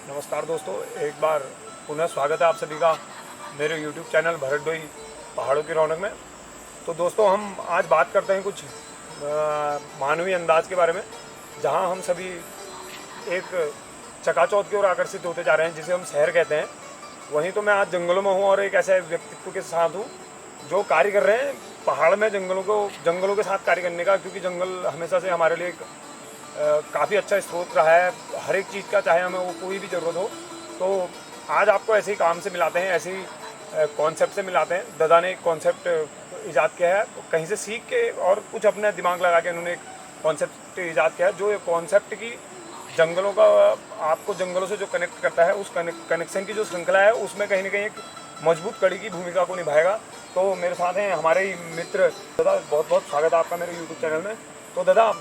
नमस्कार दोस्तों, एक बार पुनः स्वागत है आप सभी का मेरे YouTube चैनल भरतडोई पहाड़ों की रौनक में। तो दोस्तों, हम आज बात करते हैं कुछ मानवीय अंदाज के बारे में, जहां हम सभी एक चकाचौंध की ओर आकर्षित होते जा रहे हैं, जिसे हम शहर कहते हैं। वहीं तो मैं आज जंगलों में हूं और एक ऐसे व्यक्तित्व के साथ हूं जो कार्य कर रहे हैं पहाड़ में जंगलों के साथ कार्य करने का, क्योंकि जंगल हमेशा से हमारे लिए काफ़ी अच्छा स्रोत रहा है हर एक चीज़ का, चाहे हमें वो कोई भी ज़रूरत हो। तो आज आपको ऐसे ही काम से मिलाते हैं, ऐसे ही कॉन्सेप्ट से मिलाते हैं। दादा ने एक कॉन्सेप्ट ईजाद किया है, कहीं से सीख के और कुछ अपने दिमाग लगा के उन्होंने एक कॉन्सेप्ट ईजाद किया है, जो ये कॉन्सेप्ट की जंगलों का आपको जंगलों से जो कनेक्ट करता है, उस कनेक्शन की जो श्रृंखला है, उसमें कहीं ना कहीं एक मजबूत कड़ी की भूमिका को निभाएगा। तो मेरे साथ हैं हमारे ही मित्र दादा। बहुत बहुत स्वागत है आपका मेरे यूट्यूब चैनल में। तो दादा,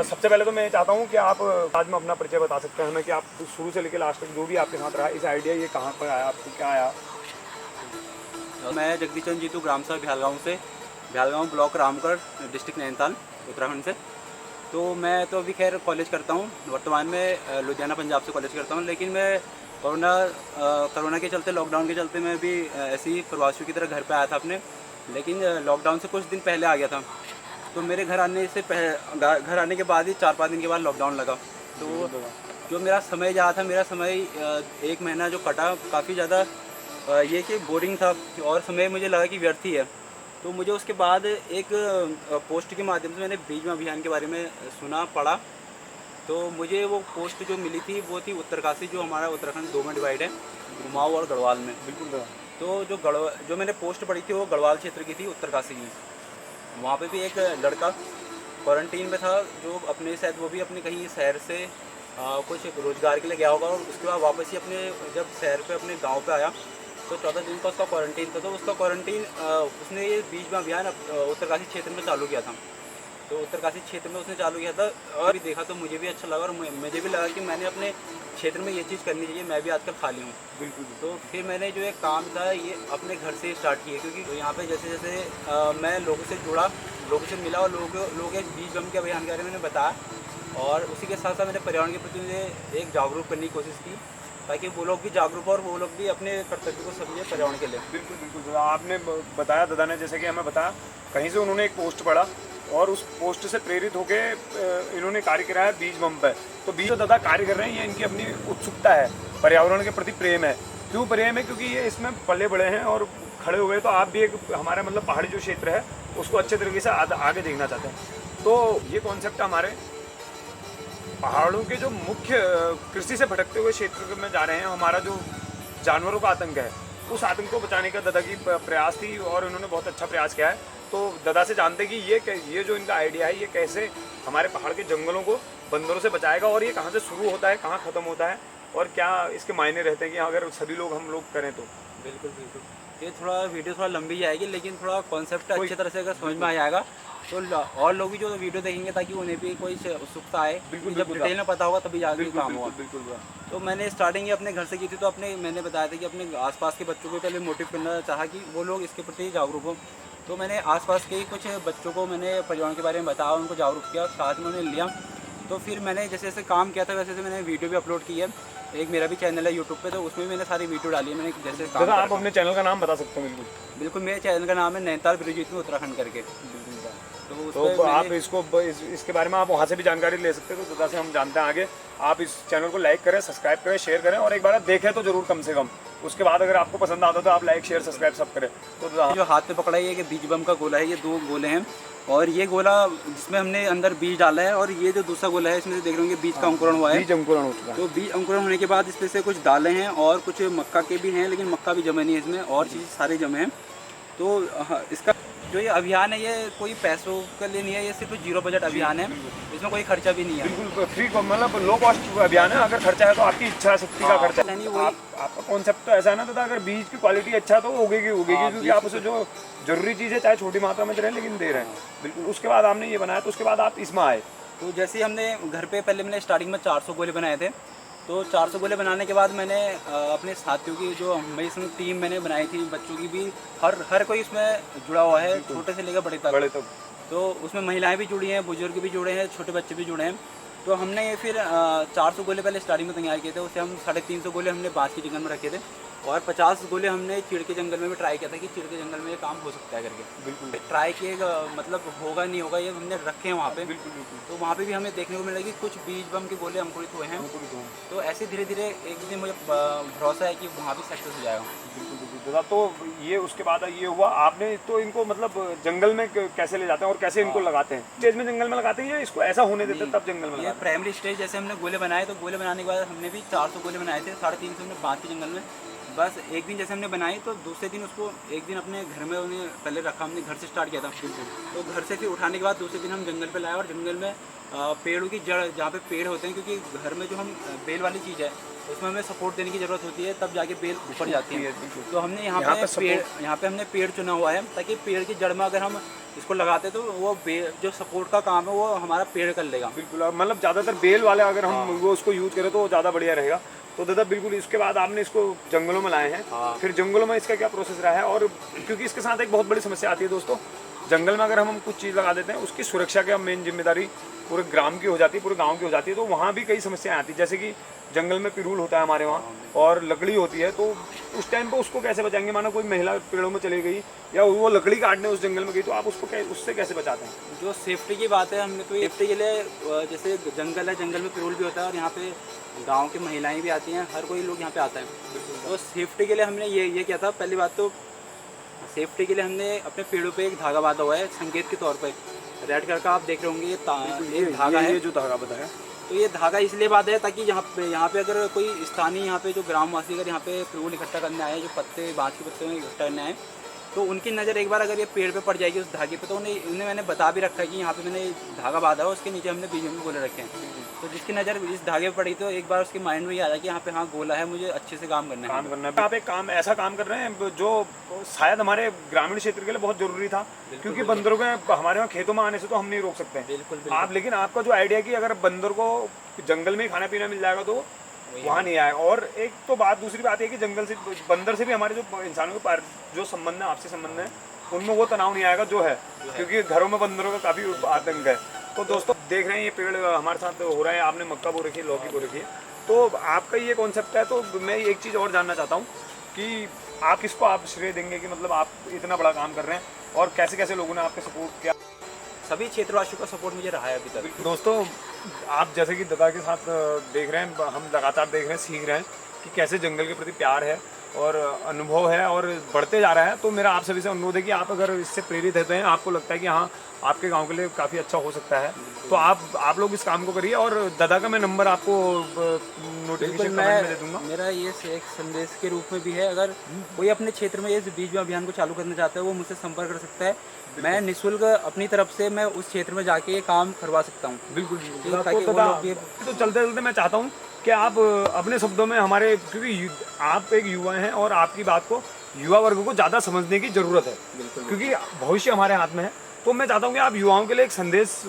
सबसे पहले तो मैं चाहता हूँ कि आप आज में अपना परिचय बता सकते हैं हमें, कि आप शुरू से लेकर लास्ट तक जो भी आपके साथ रहा, इस आइडिया ये कहाँ पर आया, आपको क्या आया? मैं जगदीश चंद्र जीतू, ग्राम सभा भ्यालगांव से, भ्यालगांव ब्लॉक रामगढ़, डिस्ट्रिक्ट नैनीताल, उत्तराखंड से। तो मैं तो अभी खैर कॉलेज करता हूँ, वर्तमान में लुधियाना पंजाब से कॉलेज करता हूँ। लेकिन मैं कोरोना के चलते, लॉकडाउन के चलते मैं भी ऐसे ही प्रवासियों की तरह घर पे आया था अपने। लेकिन लॉकडाउन से कुछ दिन पहले आ गया था। तो मेरे घर आने के बाद ही 4-5 दिन के बाद लॉकडाउन लगा। तो जो मेरा समय जा था, मेरा समय 1 महीना जो कटा, काफ़ी ज़्यादा ये कि बोरिंग था और समय मुझे लगा कि व्यर्थ ही है। तो मुझे उसके बाद एक पोस्ट के माध्यम से मैंने बीज अभियान के बारे में सुना, पढ़ा। तो मुझे वो पोस्ट जो मिली थी वो थी उत्तरकाशी, जो हमारा उत्तराखंड 2 में डिवाइड है, कुमाऊं और गढ़वाल में। बिल्कुल। तो जो मैंने पोस्ट पढ़ी थी वो गढ़वाल क्षेत्र की थी, उत्तरकाशी की। वहाँ पे भी एक लड़का क्वारंटीन में था, जो अपने शायद वो भी अपने कहीं शहर से कुछ रोज़गार के लिए गया होगा, और उसके बाद वापस ही अपने जब शहर पे अपने गांव पे आया तो 14 दिन का उसका क्वारंटीन था। तो उसका क्वारंटीन उसने ये बीज अभियान उत्तरकाशी क्षेत्र में चालू किया था। तो उत्तरकाशी क्षेत्र में उसने चालू किया था और देखा तो मुझे भी अच्छा लगा, और मुझे भी लगा कि मैंने अपने क्षेत्र में ये चीज़ करनी चाहिए। मैं भी आजकल खाली हूँ। बिल्कुल। तो फिर मैंने जो एक काम था ये अपने घर से स्टार्ट किया, क्योंकि तो यहाँ पे जैसे जैसे मैं लोगों से जुड़ा, लोगों से मिला, और लोग एक बीज बम के अभियान के बारे में मैंने बताया, और उसी के साथ साथ मैंने पर्यावरण के प्रति मुझे एक जागरूक करने की कोशिश की, ताकि वो लोग भी जागरूक हो और वो लोग भी अपने कर्तव्य को समझे पर्यावरण के लिए। बिल्कुल बिल्कुल। आपने बताया, दादा ने जैसे कि हमें बताया, कहीं से उन्होंने एक पोस्ट पढ़ा और उस पोस्ट से प्रेरित होकर इन्होंने कार्य किया है बीज बम पर। तो बीज दादा कार्य कर रहे हैं, ये इनकी अपनी उत्सुकता है, पर्यावरण के प्रति प्रेम है। क्यों प्रेम है? क्योंकि ये इसमें पले बड़े हैं और खड़े हुए। तो आप भी एक हमारे मतलब पहाड़ी जो क्षेत्र है उसको अच्छे तरीके से आगे देखना चाहते हैं। तो ये कॉन्सेप्ट हमारे पहाड़ों के जो मुख्य कृषि से भटकते हुए क्षेत्र में जा रहे हैं, हमारा जो जानवरों का आतंक है, उस आतंक को बचाने का दादा की प्रयास थी, और उन्होंने बहुत अच्छा प्रयास किया है। तो दादा से जानते कि ये जो इनका आइडिया है, ये कैसे हमारे पहाड़ के जंगलों को बंदरों से बचाएगा, और ये कहाँ से शुरू होता है, कहाँ ख़त्म होता है, और क्या इसके मायने रहते हैं कि अगर सभी लोग हम लोग करें तो। बिल्कुल बिल्कुल। ये थोड़ा वीडियो थोड़ा लंबी जाएगी, लेकिन थोड़ा कॉन्सेप्ट अच्छी तरह से अगर समझ में आ जाएगा तो और लोग भी जो वीडियो देखेंगे, ताकि उन्हें भी कोई उत्सुकता आए। बिल्कुल। जब डिटेल में पता होगा तभी आगे काम होगा। बिल्कुल। तो मैंने स्टार्टिंग ही अपने घर से की थी। तो मैंने बताया था कि अपने आसपास के बच्चों को पहले मोटिव करना चाहा कि वो लोग इसके प्रति जागरूक हो। तो मैंने आसपास के कुछ बच्चों को मैंने पर्यावरण के बारे में बताया, उनको जागरूक किया, साथ में उन्हें लिया। तो फिर मैंने जैसे जैसे काम किया था, वैसे वैसे मैंने वीडियो भी अपलोड की है। एक मेरा भी चैनल है यूट्यूब पे, तो उसमें भी मैंने सारी वीडियो डाली है। मैंने जैसे दादा, आप अपने चैनल का नाम बता सकते हैं? बिल्कुल। मेरे चैनल का नाम है नैनीताल ब्रिजिट में उत्तराखंड करके। तो आप इसके बारे में आप वहाँ से भी जानकारी ले सकते हैं। तो दादा से हम जानते हैं आगे। आप इस चैनल को लाइक करें, सब्सक्राइब करें, शेयर करें, और एक बार देखें तो जरूर कम से कम। उसके बाद अगर आपको पसंद आता तो आप लाइक, शेयर, सब्सक्राइब सब करें। तो जो हाथ पे पकड़ा है, ये कि बीज बम का गोला है। ये 2 गोले हैं, और ये गोला जिसमें हमने अंदर बीज डाला है, और ये जो दूसरा गोला है, इसमें से देख रहे होंगे बीज का अंकुरण हुआ है। बीज अंकुरण हो चुका है। तो बीज अंकुरण होने के बाद इसमें से कुछ दालें हैं और कुछ मक्का के भी हैं, लेकिन मक्का भी जमे नहीं है इसमें, और चीज़ सारे जमे हैं। तो इसका जो ये अभियान है, ये कोई पैसों के लिए नहीं है, ये सिर्फ 0 बजट अभियान है। इसमें कोई खर्चा भी नहीं है। बिल्कुल फ्री, मतलब लो कॉस्ट अभियान है। अगर खर्चा है तो आपकी इच्छा शक्ति का खर्चा है। आपका कॉन्सेप्ट तो ऐसा है ना दादा, अगर बीज की क्वालिटी अच्छा तो उगेगी, क्योंकि आप उसे जो जरूरी चीज़ है, चाहे छोटी मात्रा में दे रहे हैं, लेकिन दे रहे हैं। बिल्कुल। उसके बाद आपने ये बनाया, तो उसके बाद आप इसमें आए। तो जैसे ही हमने घर पे पहले मैंने स्टार्टिंग में 400 गोले बनाए थे। तो 400 गोले बनाने के बाद मैंने अपने साथियों की जो मेरी इसमें टीम मैंने बनाई थी, बच्चों की भी, हर कोई इसमें जुड़ा हुआ है, छोटे से लेकर बड़े तक। तो उसमें महिलाएं भी जुड़ी हैं, बुजुर्ग भी जुड़े हैं, छोटे बच्चे भी जुड़े हैं। तो हमने ये फिर 400 गोले पहले स्टार्टिंग में तैयार किए थे, उससे हम 350 गोले हमने बाँस के जंगल में रखे थे और 50 गोले हमने चिड़ के जंगल में भी ट्राई किया था कि चिड़ के जंगल में ये काम हो सकता है करके। बिल्कुल ट्राई किए, मतलब होगा नहीं होगा ये हमने रखे हैं वहाँ पे। बिल्कुल बिल्कुल तो वहाँ पे भी हमें देखने को मिला कि कुछ बीज बम के गोले अंकुरित हुए हैं। तो ऐसे धीरे धीरे एक दिन मुझे भरोसा है कि वहाँ भी सक्सेस हो जाएगा। बिल्कुल बिल्कुल दादा। तो ये उसके बाद ये हुआ, आपने तो इनको मतलब जंगल में कैसे ले जाते हैं और कैसे इनको लगाते हैं? स्टेज में जंगल में लगाते हैं या इसको ऐसा होने देते हैं तब जंगल में ये लगाते प्राइमरी स्टेज जैसे हमने गोले बनाए, तो गोले बनाने के बाद हमने भी 400 गोले बनाए थे, 350 हमने बाँस के जंगल में। बस एक दिन जैसे हमने बनाई तो दूसरे दिन उसको एक दिन अपने घर में उन्हें पहले रखा, हमने घर से स्टार्ट किया था। तो घर से फिर उठाने के बाद दूसरे दिन हम जंगल पे लाए और जंगल में पेड़ों की जड़, जहाँ पे पेड़ होते हैं, क्योंकि घर में जो हम बेल वाली चीज़ है उसमें हमें सपोर्ट देने की ज़रूरत होती है, तब जाके बेल ऊपर जाती है। तो हमने यहाँ पे हमने पेड़ चुना हुआ है ताकि पेड़ की जड़ में अगर हम इसको लगाते तो वो जो सपोर्ट का काम है वो हमारा पेड़ कर लेगा। बिल्कुल, मतलब ज़्यादातर बेल वाले अगर हम वो उसको यूज़ करें तो ज़्यादा बढ़िया रहेगा। तो दादा बिल्कुल, इसके बाद आपने इसको जंगलों में लाए हैं। फिर जंगलों में इसका क्या प्रोसेस रहा है? और क्योंकि इसके साथ एक बहुत बड़ी समस्या आती है दोस्तों, जंगल में अगर हम कुछ चीज़ लगा देते हैं उसकी सुरक्षा की मेन जिम्मेदारी पूरे ग्राम की हो जाती है, पूरे गांव की हो जाती है। तो वहाँ भी कई समस्याएं आती है, जैसे कि जंगल में पिरूल होता है हमारे वहाँ और लकड़ी होती है, तो उस टाइम पे उसको कैसे बचाएंगे? मानो कोई महिला पेड़ों में चली गई या वो लकड़ी काटने उस जंगल में गई, तो आप उसको उससे कैसे बचाते हैं? जो सेफ्टी की बात है, हमने तो सेफ्टी के लिए जैसे जंगल है, जंगल में पिरूल भी होता है और यहाँ पे गांव की महिलाएं भी आती हैं, हर कोई लोग यहाँ पे आता है। तो सेफ्टी के लिए हमने ये किया था। पहली बात तो सेफ्टी के लिए हमने अपने पेड़ों पे एक धागा बांधा हुआ है संकेत के तौर पे। रेड कलर का आप देख रहे होंगे, ये धागा है, ये जो धागा बताया, तो ये धागा इसलिए बांधा है ताकि यहाँ पे अगर कोई स्थानीय यहाँ पे जो ग्रामवासी अगर यहाँ पे पिरूल इकट्ठा करने आए, जो पत्ते बाँस के पत्ते में इकट्ठा करने आए, तो उनकी नज़र एक बार अगर ये पेड़ पे पड़ जाएगी उस धागे पे, तो उन्हें मैंने बता भी रखा है कि यहाँ पे मैंने धागा बांधा है, उसके नीचे हमने बीज में गोले रखे हैं। तो जिसकी नज़र इस धागे पे पड़ी तो एक बार उसके माइंड में ये आया कि यहाँ पे हाँ गोला है, मुझे अच्छे से काम करना है। आप एक ऐसा काम कर रहे हैं जो शायद हमारे ग्रामीण क्षेत्र के लिए बहुत जरूरी था, क्योंकि बंदरों के हमारे वहाँ खेतों में आने से तो हम नहीं रोक सकते। बिल्कुल। आप लेकिन आपका जो आइडिया कि अगर बंदर को जंगल में ही खाना पीना मिल जाएगा तो वहाँ नहीं आएगा। और एक तो बात, दूसरी बात है कि जंगल से बंदर से भी हमारे जो इंसानों के जो संबंध है, आपसी संबंध है, उनमें वो तनाव नहीं आएगा जो है, क्योंकि घरों में बंदरों का काफ़ी आतंक है। तो दोस्तों देख रहे हैं ये पेड़ हमारे साथ हो रहा है, आपने मक्का बो रखी है, लौकी बो रखी है, तो आपका ये कॉन्सेप्ट है। तो मैं एक चीज़ और जानना चाहता हूँ कि आप किसको आप श्रेय देंगे कि मतलब आप इतना बड़ा काम कर रहे हैं और कैसे कैसे लोगों ने आपके सपोर्ट किया? सभी क्षेत्रवासियों का सपोर्ट मुझे रहा है अभी तक। दोस्तों आप जैसे कि दादा के साथ देख रहे हैं, हम लगातार देख रहे हैं, सीख रहे हैं कि कैसे जंगल के प्रति प्यार है और अनुभव है और बढ़ते जा रहा है। तो मेरा आप सभी से अनुरोध है कि आप अगर इससे प्रेरित होते हैं, आपको लगता है कि हाँ आपके गांव के लिए काफ़ी अच्छा हो सकता है, तो आप लोग इस काम को करिए। और दादा का मैं नंबर आपको नोटिफिकेशन कमेंट में दे दूंगा। मेरा ये एक संदेश के रूप में भी है, अगर कोई अपने क्षेत्र में इस बीज अभियान को चालू करना चाहता है वो मुझसे संपर्क कर सकता है। मैं निःशुल्क अपनी तरफ से मैं उस क्षेत्र में जाके ये काम करवा सकता हूँ। बिल्कुल। तो चलते चलते मैं चाहता हूँ कि आप अपने शब्दों में हमारे, क्योंकि आप एक युवा हैं और आपकी बात को युवा वर्ग को ज़्यादा समझने की ज़रूरत है, क्योंकि भविष्य हमारे हाथ में है। तो मैं चाहता हूँ कि आप युवाओं के लिए एक संदेश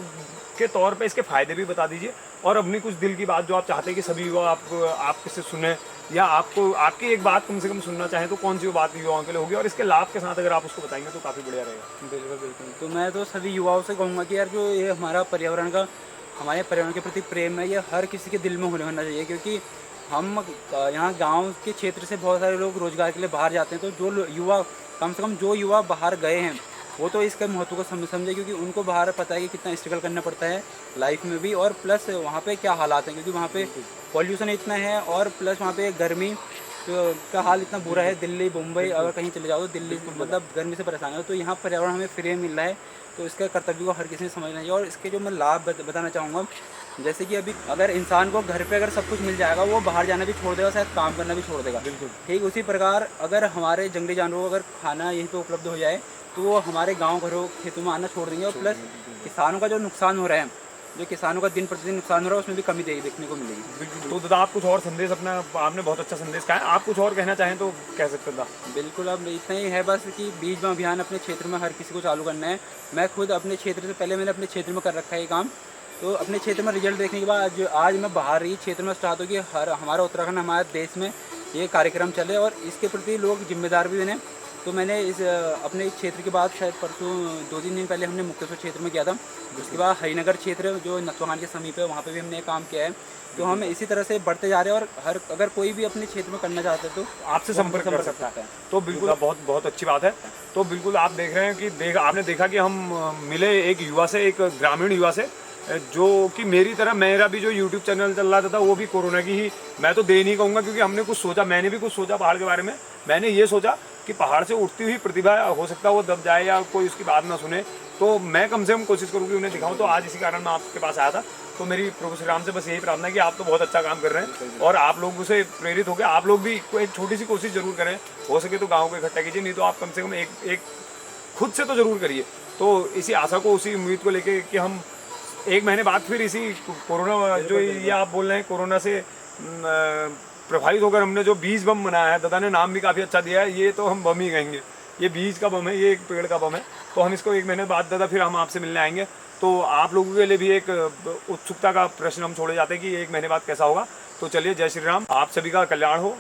के तौर पे इसके फ़ायदे भी बता दीजिए और अपनी कुछ दिल की बात जो आप चाहते हैं कि सभी युवा आप किससे सुने, या आपको आपकी एक बात कम से कम सुनना चाहें तो कौन सी वो बात युवाओं के लिए होगी, और इसके लाभ के साथ अगर आप उसको बताएंगे तो काफ़ी बढ़िया रहेगा। बिल्कुल। तो मैं तो सभी युवाओं से कहूँगा कि यार जो ये हमारे पर्यावरण के प्रति प्रेम है, ये हर किसी के दिल में होना चाहिए, क्योंकि हम यहाँ गांव के क्षेत्र से बहुत सारे लोग रोजगार के लिए बाहर जाते हैं। तो जो युवा, कम से कम जो युवा बाहर गए हैं वो तो इसके महत्व को समझे, क्योंकि उनको बाहर पता है कि कितना स्ट्रगल करना पड़ता है लाइफ में भी, और प्लस वहाँ पे क्या हालात हैं, क्योंकि वहाँ पे पॉल्यूशन इतना है और प्लस वहाँ पे गर्मी का हाल इतना बुरा है। दिल्ली, मुंबई अगर कहीं चले जाओ तो दिल्ली मतलब गर्मी से परेशान है। तो यहाँ पर्यावरण हमें फ्री मिल रहा है, तो इसका कर्तव्य को हर किसी ने समझना चाहिए। और इसके जो मैं लाभ बताना चाहूँगा, जैसे कि अभी अगर इंसान को घर पे अगर सब कुछ मिल जाएगा, वो बाहर जाना भी छोड़ देगा, शायद काम करना भी छोड़ देगा। बिल्कुल ठीक उसी प्रकार अगर हमारे जंगली जानवरों को अगर खाना यहीं पे उपलब्ध हो जाए तो वो हमारे गांव घरों खेतों में आना छोड़ देंगे। और प्लस किसानों का जो नुकसान हो रहा है, जो किसानों का दिन प्रतिदिन नुकसान हो रहा है, उसमें भी कमी देखने को मिलेगी। तो दादा आप कुछ और संदेश अपना, आपने बहुत अच्छा संदेश कहा है, आप कुछ और कहना चाहें तो कह सकते हैं। बिल्कुल, अब इतना ही है बस कि बीज अभियान अपने क्षेत्र में हर किसी को चालू करना है। मैं खुद अपने क्षेत्र से पहले मैंने अपने क्षेत्र में कर रखा है ये काम, तो अपने क्षेत्र में रिजल्ट देखने के बाद जो आज मैं बाहर ही क्षेत्र में स्टार्ट हो कि हमारा उत्तराखंड, हमारे देश में ये कार्यक्रम चले और इसके प्रति लोग जिम्मेदार भी बने। तो मैंने इस अपने इस क्षेत्र के बाद शायद परसों 2-3 दिन पहले हमने मुक्तेश्वर क्षेत्र में किया था। उसके बाद हरिनगर क्षेत्र जो नथवान के समीप है, वहाँ पे भी हमने काम किया है। तो हम इसी तरह से बढ़ते जा रहे हैं, और अगर कोई भी अपने क्षेत्र में करना चाहते हैं तो आपसे संपर्क कर सकता है। तो बिल्कुल बहुत बहुत अच्छी बात है। तो बिल्कुल आप देख रहे हैं कि आपने देखा कि हम मिले एक युवा से, एक ग्रामीण युवा से, जो कि मेरी तरह, मेरा भी जो YouTube चैनल चल रहा था वो भी कोरोना की ही, मैं तो दे नहीं कहूँगा क्योंकि हमने कुछ सोचा, मैंने भी कुछ सोचा पहाड़ के बारे में। मैंने ये सोचा कि पहाड़ से उठती हुई प्रतिभा हो सकता है वो दब जाए या कोई उसकी बात ना सुने, तो मैं कम से कम कोशिश करूँ कि उन्हें दिखाऊँ। तो आज इसी कारण मैं आपके पास आया था। तो मेरी प्रभु श्री राम से बस यही प्रार्थना है कि आप तो बहुत अच्छा काम कर रहे हैं और आप लोगों से प्रेरित होकर आप लोग भी एक छोटी सी कोशिश जरूर करें, हो सके तो गाँव को इकट्ठा कीजिए, नहीं तो आप कम से कम एक खुद से तो जरूर करिए। तो इसी आशा को, उसी उम्मीद को लेके कि हम 1 महीने बाद फिर इसी कोरोना, जो ये आप बोल रहे हैं कोरोना से प्रभावित होकर हमने जो बीज बम बनाया है, दादा ने नाम भी काफ़ी अच्छा दिया है, ये तो हम बम ही कहेंगे, ये बीज का बम है, ये एक पेड़ का बम है। तो हम इसको 1 महीने बाद दादा फिर हम आपसे मिलने आएंगे। तो आप लोगों के लिए भी एक उत्सुकता का प्रश्न हम छोड़े जाते हैं कि 1 महीने बाद कैसा होगा। तो चलिए, जय श्री राम, आप सभी का कल्याण हो।